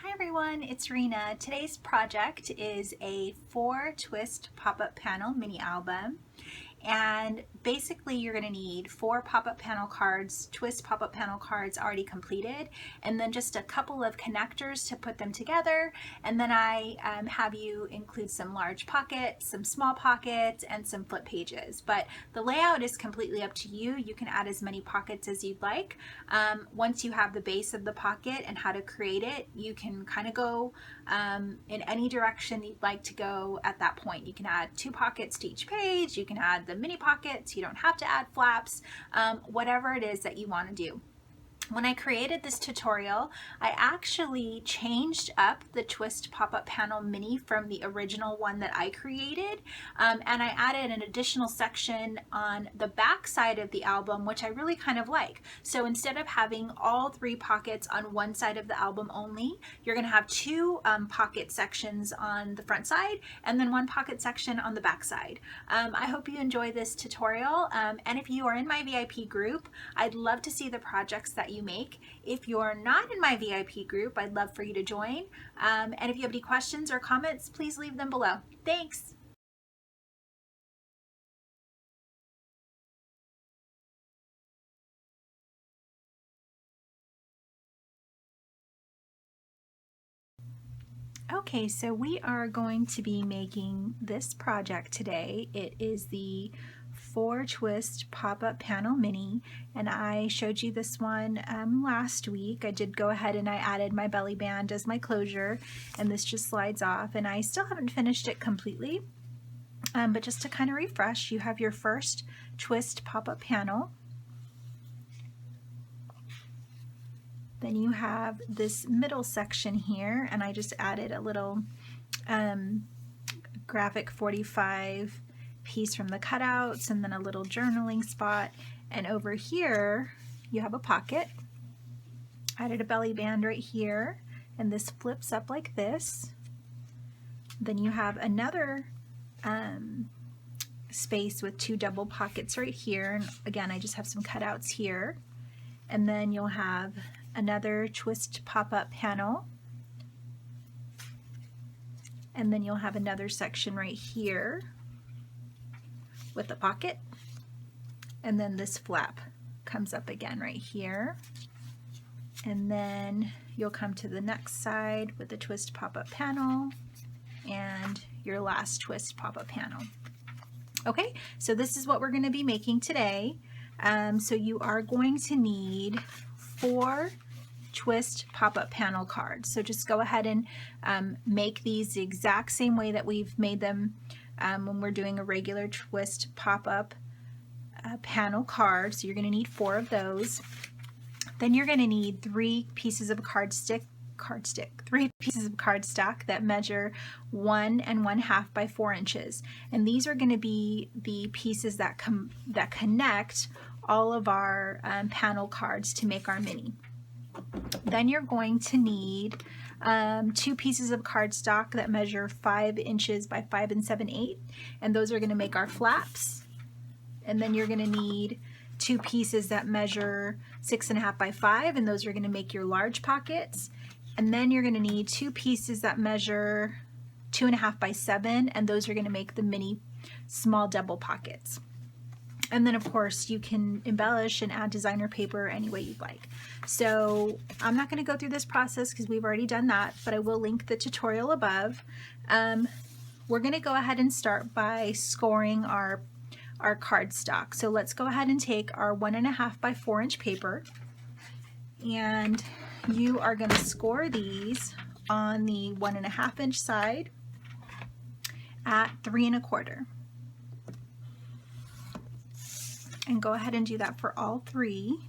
Hi everyone, it's Rena. Today's project is a 4-twist pop-up panel mini album. And basically you're going to need 4 pop-up panel cards, twist pop-up panel cards already completed, and then just a couple of connectors to put them together. And then I have you include some large pockets, some small pockets, and some flip pages. But the layout is completely up to you. You can add as many pockets as you'd like. Once you have the base of the pocket and how to create it, you can kind of go in any direction you'd like to go at that point. You can add 2 pockets to each page, you can add the mini pockets, you don't have to add flaps, whatever it is that you want to do. When I created this tutorial, I actually changed up the twist pop-up panel mini from the original one that I created, and I added an additional section on the back side of the album, which I really kind of like. So instead of having all 3 pockets on one side of the album only, you're going to have 2 pocket sections on the front side and then 1 pocket section on the back side. I hope you enjoy this tutorial, and if you are in my VIP group, I'd love to see the projects that you make. If you're not in my VIP group, I'd love for you to join. And if you have any questions or comments, please leave them below. Thanks. Okay, so we are going to be making this project today. It is the 4-twist pop-up panel mini, and I showed you this one last week. I did go ahead and I added my belly band as my closure, and this just slides off, and I still haven't finished it completely, but just to kind of refresh, you have your first twist pop-up panel. Then you have this middle section here, and I just added a little graphic 45 piece from the cutouts, and then a little journaling spot. And over here you have a pocket. I added a belly band right here, and this flips up like this. Then you have another space with 2 double pockets right here, and again I just have some cutouts here. And then you'll have another twist pop-up panel, and then you'll have another section right here with a pocket, and then this flap comes up again right here, and then you'll come to the next side with the twist pop-up panel and your last twist pop-up panel. Okay, so this is what we're going to be making today. So you are going to need 4 twist pop-up panel cards. So just go ahead and make these the exact same way that we've made them when we're doing a regular twist pop-up panel card. So you're going to need 4 of those. Then you're going to need 3 pieces of 3 pieces of cardstock that measure 1 1/2 by 4 inches. And these are going to be the pieces that connect all of our panel cards to make our mini. Then you're going to need 2 pieces of cardstock that measure 5 inches by 5 7/8, and those are going to make our flaps. And then you're going to need 2 pieces that measure 6 1/2 by 5, and those are going to make your large pockets. And then you're going to need 2 pieces that measure 2 1/2 by 7, and those are going to make the mini small double pockets. And then of course you can embellish and add designer paper any way you'd like. So I'm not going to go through this process because we've already done that, but I will link the tutorial above. We're going to go ahead and start by scoring our cardstock. So let's go ahead and take our 1 1/2 by 4 inch paper, and you are going to score these on the 1 1/2 inch side at 3 1/4. And go ahead and do that for all 3.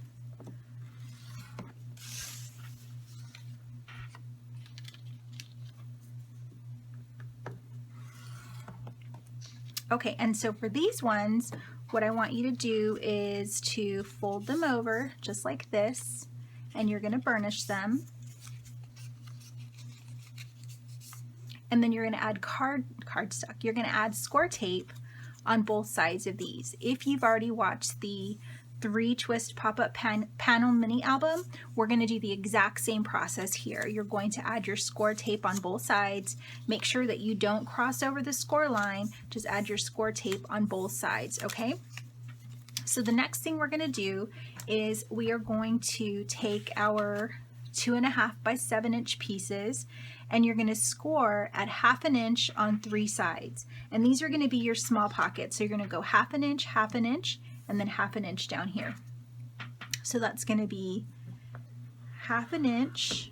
Okay, and so for these ones, what I want you to do is to fold them over just like this, and you're going to burnish them. And then you're going to add cardstock. You're going to add score tape on both sides of these. If you've already watched the 3 twist pop-up panel mini album, we're going to do the exact same process here. You're going to add your score tape on both sides. Make sure that you don't cross over the score line. Just add your score tape on both sides, okay? So the next thing we're going to do is we are going to take our 2.5 by 7 inch pieces, and you're going to score at 1/2 inch on 3 sides. And these are going to be your small pockets. So you're going to go 1/2 inch, 1/2 inch, and then 1/2 inch down here. So that's going to be 1/2 inch,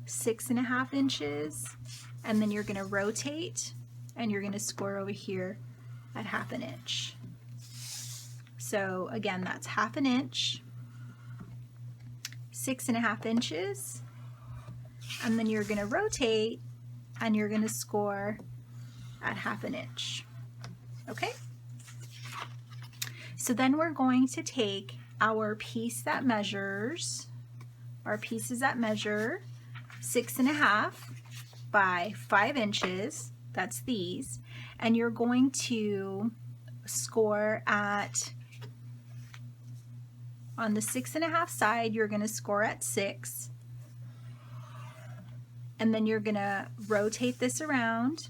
6.5 inches, and then you're going to rotate and you're going to score over here at 1/2 inch. So again, that's 1/2 inch, 6.5 inches, and then you're going to rotate and you're going to score at 1/2 inch. Okay? So then we're going to take our piece that measures, our pieces that measure 6.5 by 5 inches, that's these, and you're going to score at, on the 6.5 side, you're going to score at 6, and then you're going to rotate this around,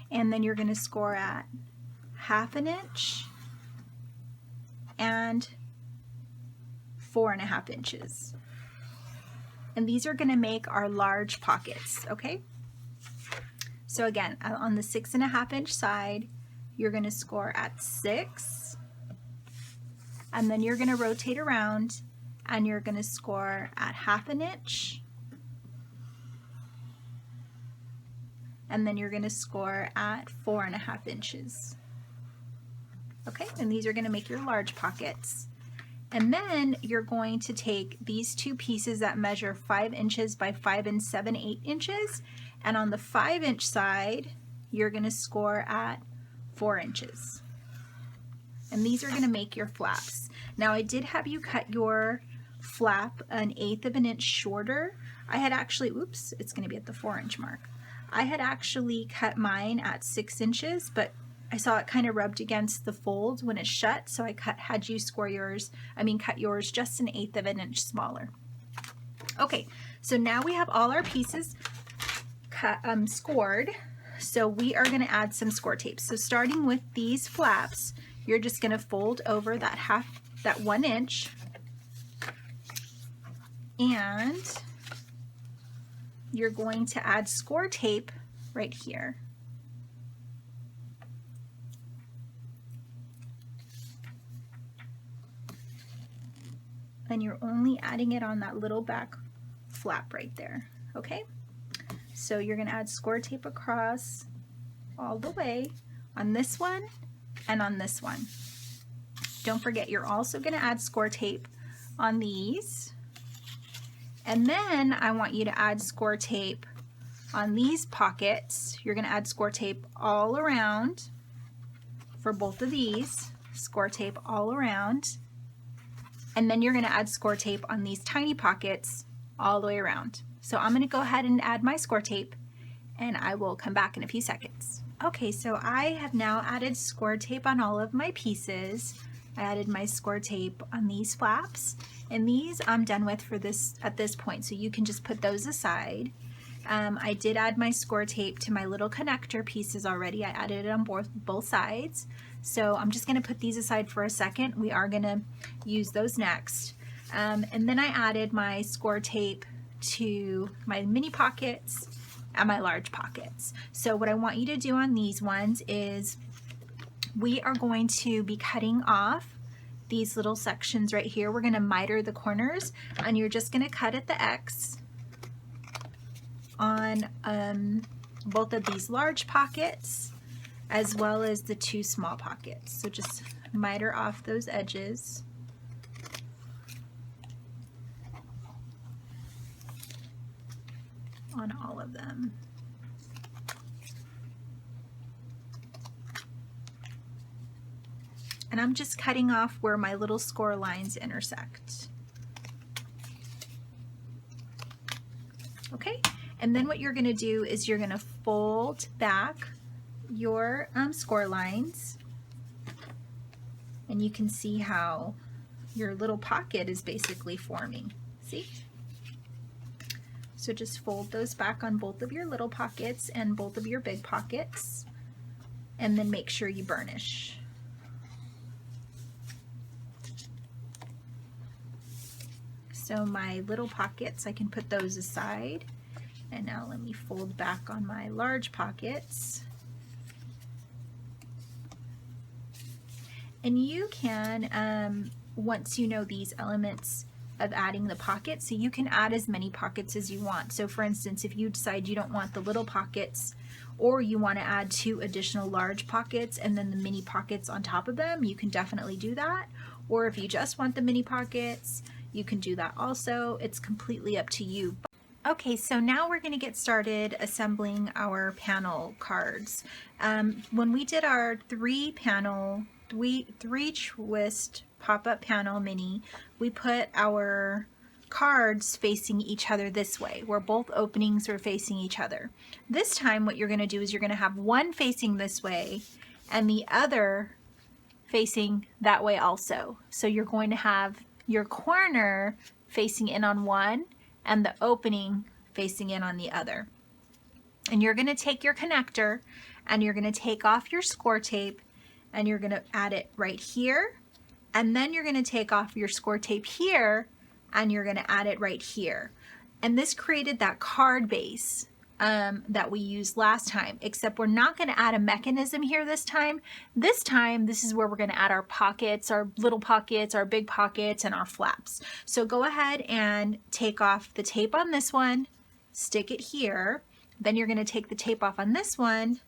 and then you're going to score at 1/2 inch and 4.5 inches. And these are going to make our large pockets, okay? So again, on the 6.5 inch side, you're going to score at 6, and then you're going to rotate around and you're going to score at 1/2 inch, and then you're going to score at 4.5 inches. Okay, and these are going to make your large pockets. And then you're going to take these 2 pieces that measure 5 inches by 5 7/8 inches, and on the 5 inch side, you're going to score at 4 inches. And these are going to make your flaps. Now I did have you cut your flap 1/8 of an inch shorter. I had actually, oops, it's going to be at the 4 inch mark. I had actually cut mine at 6 inches, but I saw it kind of rubbed against the fold when it shut, so I had you cut yours just 1/8 of an inch smaller. Okay, so now we have all our pieces cut, scored, so we are going to add some score tape. So starting with these flaps, you're just going to fold over that 1 inch, and you're going to add score tape right here. And you're only adding it on that little back flap right there, okay? So you're going to add score tape across all the way on this one and on this one. Don't forget, you're also going to add score tape on these. And then I want you to add score tape on these pockets. You're going to add score tape all around for both of these, score tape all around. And then you're going to add score tape on these tiny pockets all the way around. So I'm going to go ahead and add my score tape, and I will come back in a few seconds. Okay, so I have now added score tape on all of my pieces. I added my score tape on these flaps, and these I'm done with for this at this point, so you can just put those aside. I did add my score tape to my little connector pieces already. I added it on both sides, so I'm just going to put these aside for a second. We are going to use those next. And then I added my score tape to my mini pockets and my large pockets. So what I want you to do on these ones is we are going to be cutting off these little sections right here. We're going to miter the corners, and you're just going to cut at the X on both of these large pockets as well as the 2 small pockets. So just miter off those edges. On all of them. And I'm just cutting off where my little score lines intersect. Okay, and then what you're going to do is you're going to fold back your score lines, and you can see how your little pocket is basically forming. See? So just fold those back on both of your little pockets and both of your big pockets, and then make sure you burnish. So my little pockets, I can put those aside. And now let me fold back on my large pockets. And you can, once you know these elements of adding the pockets, so you can add as many pockets as you want. So for instance, if you decide you don't want the little pockets, or you want to add 2 additional large pockets and then the mini pockets on top of them, you can definitely do that. Or if you just want the mini pockets, you can do that also. It's completely up to you. Okay, so now we're going to get started assembling our panel cards. When we did our 3-twist pop-up panel mini, we put our cards facing each other this way, where both openings are facing each other. This time what you're going to do is you're going to have one facing this way and the other facing that way also. So you're going to have your corner facing in on one and the opening facing in on the other. And you're going to take your connector and you're going to take off your score tape and you're going to add it right here, and then you're going to take off your score tape here and you're going to add it right here. And this created that card base that we used last time, except we're not going to add a mechanism here this time. This time, this is where we're going to add our pockets, our little pockets, our big pockets, and our flaps. So go ahead and take off the tape on this one, stick it here. Then you're going to take the tape off on this one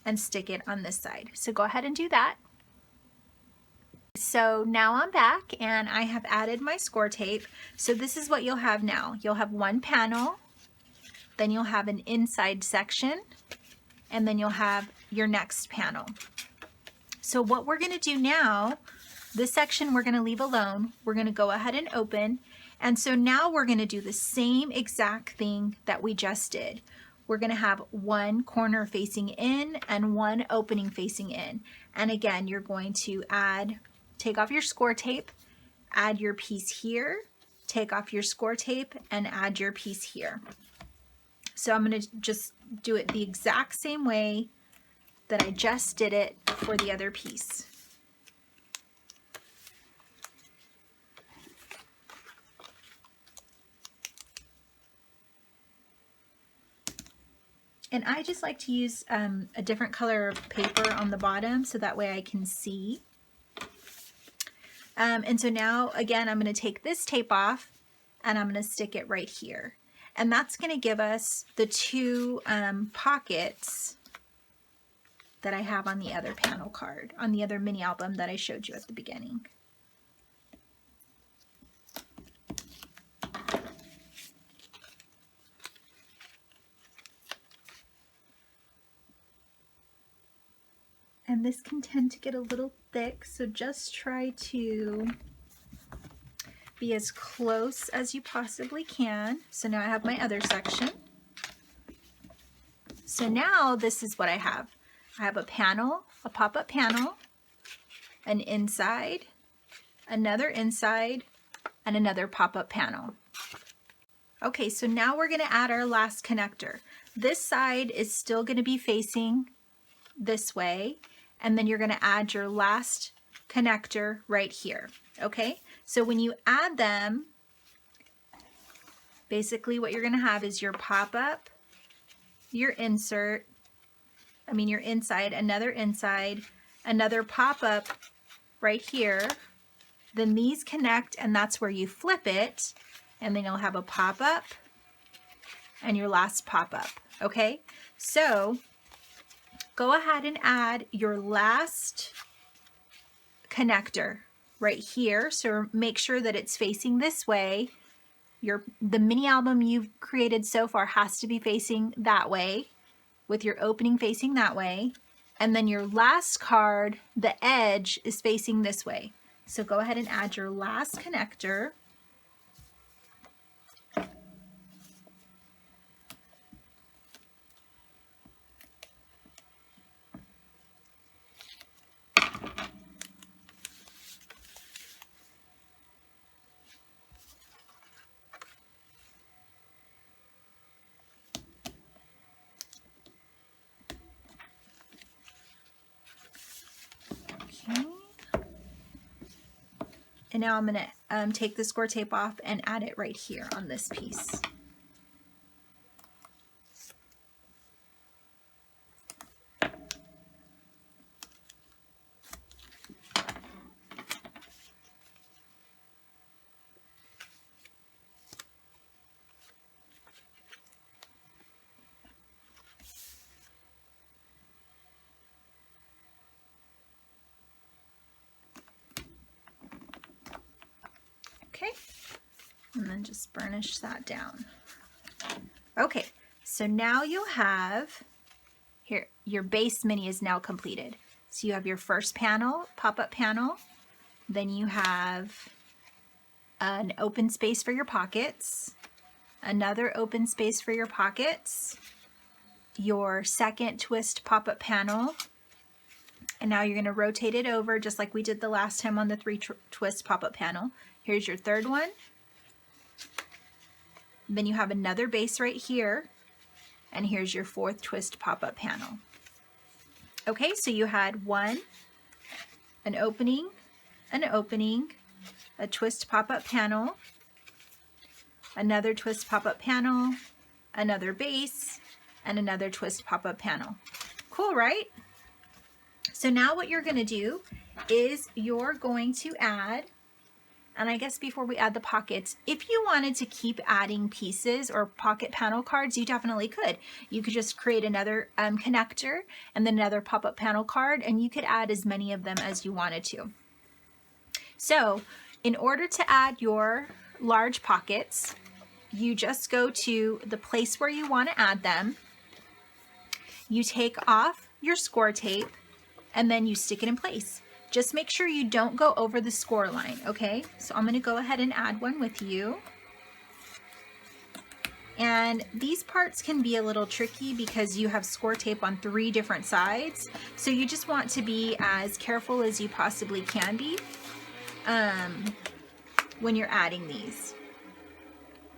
and stick it on this side. So go ahead and do that. So now I'm back and I have added my score tape. So this is what you'll have now. You'll have one panel, then you'll have an inside section, and then you'll have your next panel. So what we're going to do now, this section we're going to leave alone. We're going to go ahead and open. And so now we're going to do the same exact thing that we just did. We're going to have one corner facing in and one opening facing in. And again, you're going to take off your score tape, add your piece here, take off your score tape, and add your piece here. So I'm going to just do it the exact same way that I just did it for the other piece. And I just like to use a different color of paper on the bottom so that way I can see. And so now, again, I'm going to take this tape off and I'm going to stick it right here. And that's going to give us the 2 pockets that I have on the other panel card, on the other mini album that I showed you at the beginning. And this can tend to get a little thick, so just try to be as close as you possibly can. So now I have my other section. So now this is what I have. I have a panel, a pop-up panel, an inside, another inside, and another pop-up panel. Okay, so now we're going to add our last connector. This side is still going to be facing this way, and then you're going to add your last connector right here. Okay, so when you add them, basically what you're going to have is your pop-up, your insert, your inside, another pop-up right here. Then these connect, and that's where you flip it, and then you'll have a pop-up and your last pop-up. Okay, so go ahead and add your last connector right here. So make sure that it's facing this way. The mini album you've created so far has to be facing that way, with your opening facing that way. And then your last card, the edge is facing this way. So go ahead and add your last connector. And now I'm going to take the score tape off and add it right here on this piece. Okay, and then just burnish that down. Okay, so now you'll have, here, your base mini is now completed. So you have your first panel, pop-up panel, then you have an open space for your pockets, another open space for your pockets, your second twist pop-up panel, and now you're going to rotate it over just like we did the last time on the 3 twist pop-up panel. Here's your third one. Then you have another base right here, and here's your 4th twist pop-up panel. Okay, so you had an opening, a twist pop-up panel, another twist pop-up panel, another base, and another twist pop-up panel. Cool, right? So now what you're going to do is you're going to add, and I guess before we add the pockets, if you wanted to keep adding pieces or pocket panel cards, you definitely could. You could just create another connector and then another pop-up panel card, and you could add as many of them as you wanted to. So in order to add your large pockets, you just go to the place where you want to add them. You take off your score tape and then you stick it in place. Just make sure you don't go over the score line, okay? So I'm going to go ahead and add one with you. And these parts can be a little tricky because you have score tape on 3 different sides. So you just want to be as careful as you possibly can be when you're adding these.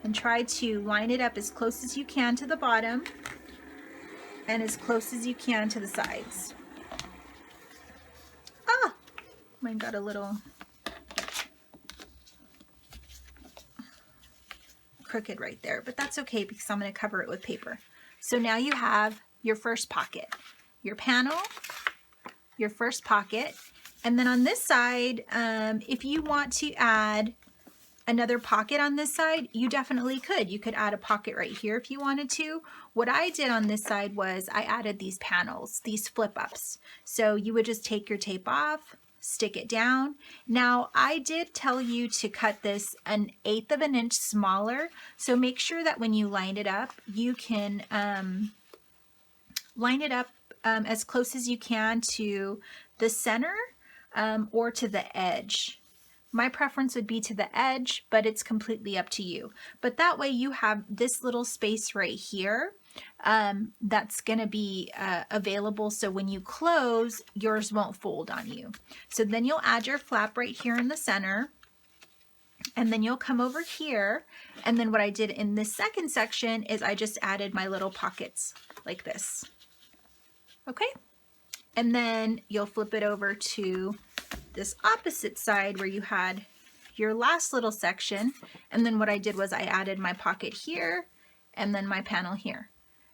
And try to line it up as close as you can to the bottom and as close as you can to the sides. Ah! Mine got a little crooked right there, but that's okay because I'm going to cover it with paper. So now you have your first pocket, your panel, your first pocket, and then on this side, if you want to add another pocket on this side, you definitely could. You could add a pocket right here if you wanted to. What I did on this side was I added these panels, these flip-ups. So you would just take your tape off, stick it down. Now I did tell you to cut this 1/8 of an inch smaller, so make sure that when you line it up, you can line it up as close as you can to the center or to the edge. My preference would be to the edge, but it's completely up to you. But that way you have this little space right here that's going to be available, so when you close, yours won't fold on you. So then you'll add your flap right here in the center, and then you'll come over here, and then what I did in this second section is I just added my little pockets like this. Okay, and then you'll flip it over to this opposite side where you had your last little section, and then what I did was I added my pocket here and then my panel here.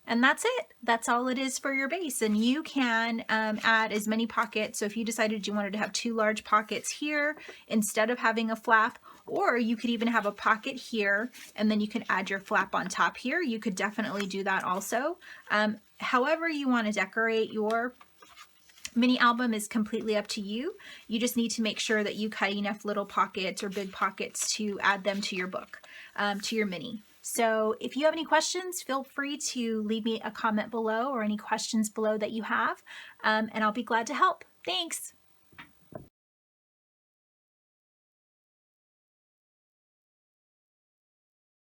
And that's it. That's all it is for your base. And you can add as many pockets. So if you decided you wanted to have 2 large pockets here instead of having a flap, or you could even have a pocket here and then you can add your flap on top here, you could definitely do that also. However you want to decorate your mini album is completely up to you. You just need to make sure that you cut enough little pockets or big pockets to add them to your book, to your mini. So if you have any questions, feel free to leave me a comment below or any questions below that you have, and I'll be glad to help. Thanks.